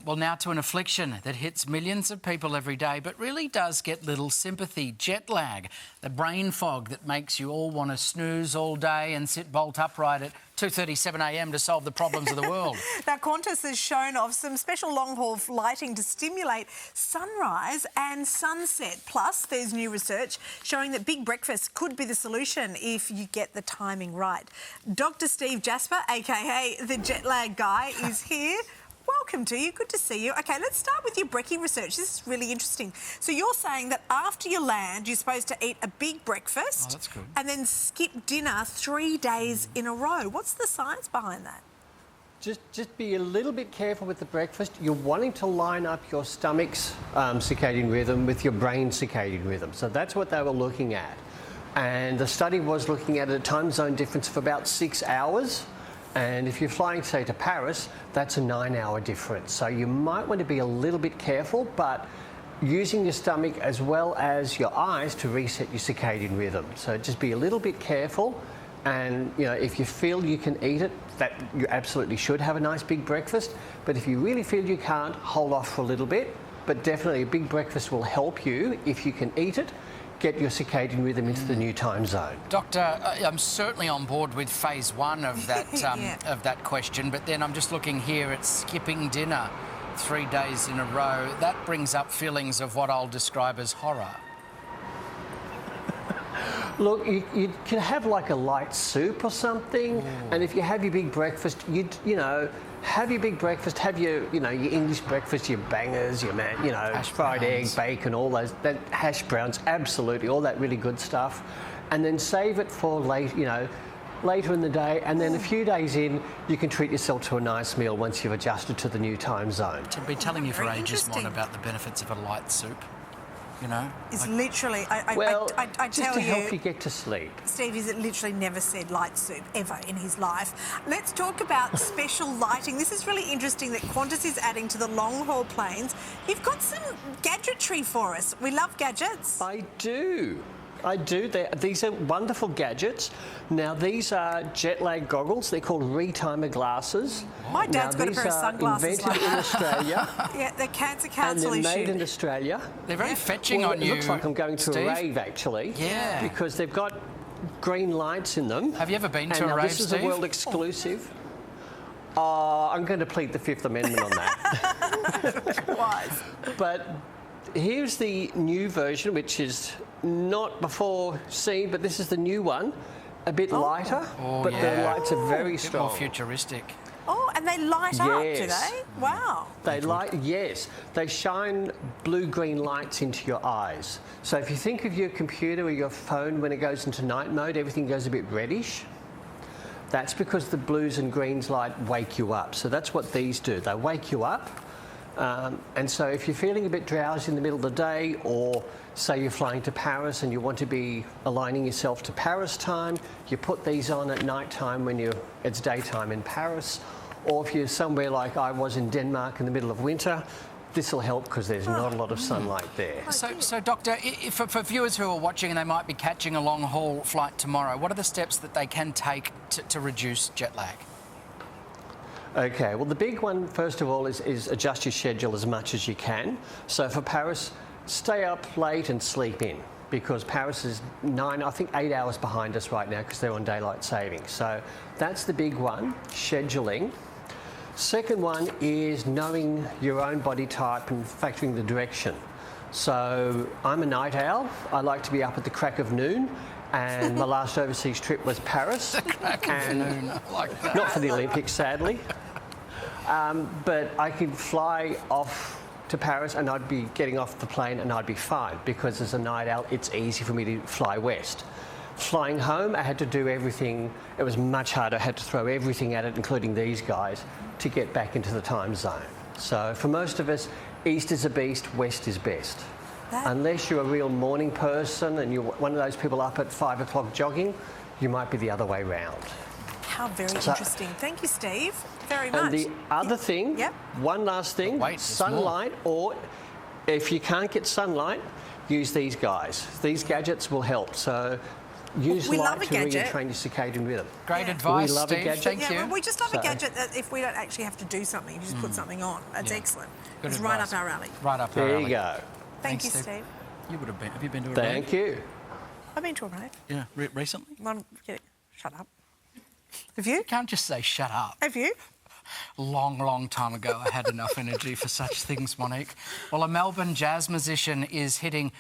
Well, now to an affliction that hits millions of people every day but really does get little sympathy. Jet lag, the brain fog that makes you all want to snooze all day and sit bolt upright at 2:37 a.m. to solve the problems of the world. Now, Qantas has shown off some special long-haul lighting to stimulate sunrise and sunset. Plus, there's new research showing that big breakfast could be the solution if you get the timing right. Dr. Steve Jasper, a.k.a. the jet lag guy, is here. Welcome to you. Good to see you. OK, let's start with your brekkie research. This is really interesting. So you're saying that after you land, you're supposed to eat a big breakfast that's good. and then skip dinner 3 days in a row. What's the science behind that? Just be a little bit careful with the breakfast. You're wanting to line up your stomach's circadian rhythm with your brain's circadian rhythm. So that's what they were looking at. And the study was looking at a time zone difference of about 6 hours. And if you're flying, say, to Paris, that's a 9-hour difference. So you might want to be a little bit careful, but using your stomach as well as your eyes to reset your circadian rhythm. So just be a little bit careful. And, you know, if you feel you can eat it, that you absolutely should have a nice big breakfast. But if you really feel you can't, hold off for a little bit. But definitely a big breakfast will help you if you can eat it. Get your circadian rhythm into the new time zone. Doctor, I'm certainly on board with phase one of that of that question, but then I'm just looking here at skipping dinner 3 days in a row. That brings up feelings of what I'll describe as horror. Look, you can have like a light soup or something, and if you have your big breakfast, you know, have your big breakfast, have your, you know, your English breakfast, your bangers, your fried egg, bacon, all those, that hash browns, absolutely, all that really good stuff, and then save it for later in the day, and then a few days in, you can treat yourself to a nice meal once you've adjusted to the new time zone. I've been telling you for ages, Mon, about the benefits of a light soup. You know, it's literally, I just tell to you, help you get to sleep. Steve has literally never said light soup ever in his life. Let's talk about special lighting. This is really interesting that Qantas is adding to the long-haul planes. You've got some gadgetry for us. We love gadgets. I do. These are wonderful gadgets. Now, these are jet lag goggles. They're called retimer glasses. My dad's got a pair of sunglasses invented in Australia. Yeah, they're cancer council and they're issued. made in Australia. They're very fetching on you. It looks like I'm going to Steve. a rave, actually. Yeah. Because they've got green lights in them. Have you ever been to a rave, This is Steve? a world exclusive. I'm going to plead the Fifth Amendment on that. Wise. But here's the new version, which is not before seen, but this is the new one. A bit lighter, but the lights are very strong. More futuristic. Oh, and they light up, do they? Wow. They light, yes. They shine blue-green lights into your eyes. So if you think of your computer or your phone when it goes into night mode, everything goes a bit reddish. That's because the blues and greens light wake you up. So that's what these do. They wake you up. And so if you're feeling a bit drowsy in the middle of the day, or say you're flying to Paris and you want to be aligning yourself to Paris time, you put these on at night time when it's daytime in Paris. Or if you're somewhere like I was in Denmark in the middle of winter, this will help because there's not a lot of sunlight there. So Doctor, for viewers who are watching and they might be catching a long-haul flight tomorrow, what are the steps that they can take to reduce jet lag? Okay, well, the big one, first of all, is adjust your schedule as much as you can. So for Paris, stay up late and sleep in, because Paris is 8 hours behind us right now because they're on daylight saving. So that's the big one, scheduling. Second one is knowing your own body type and factoring the direction. So I'm a night owl. I like to be up at the crack of noon. And my last overseas trip was Paris. Noon, I like that. Not for the Olympics, sadly. But I could fly off to Paris and I'd be getting off the plane and I'd be fine, because as a night owl, it's easy for me to fly west. Flying home, I had to do everything. It was much harder. I had to throw everything at it, including these guys, to get back into the time zone. So for most of us, east is a beast, west is best. Unless you're a real morning person and you're one of those people up at 5 o'clock jogging, you might be the other way round. How very interesting. Thank you, Steve, very much. And the other thing, one last thing, sunlight, or if you can't get sunlight, use these guys. These gadgets will help. So use We love light a to gadget. retrain your circadian rhythm. Great Yeah. advice, We love a Steve. gadget. Thank Yeah, you. well, we just love a So- gadget that if we don't actually have to do something, you just put something on. That's Yeah. excellent. Good It's right advice. up our alley. Right up our There alley. you go. Thank Thanks, you, Steve. Steve. You would have been. Have you been to a Thank rave? you. I've been to a rave. Yeah, recently? Shut up. Have you? You can't just say shut up. Have you? Long time ago, I had enough energy for such things, Monique. Well, a Melbourne jazz musician is hitting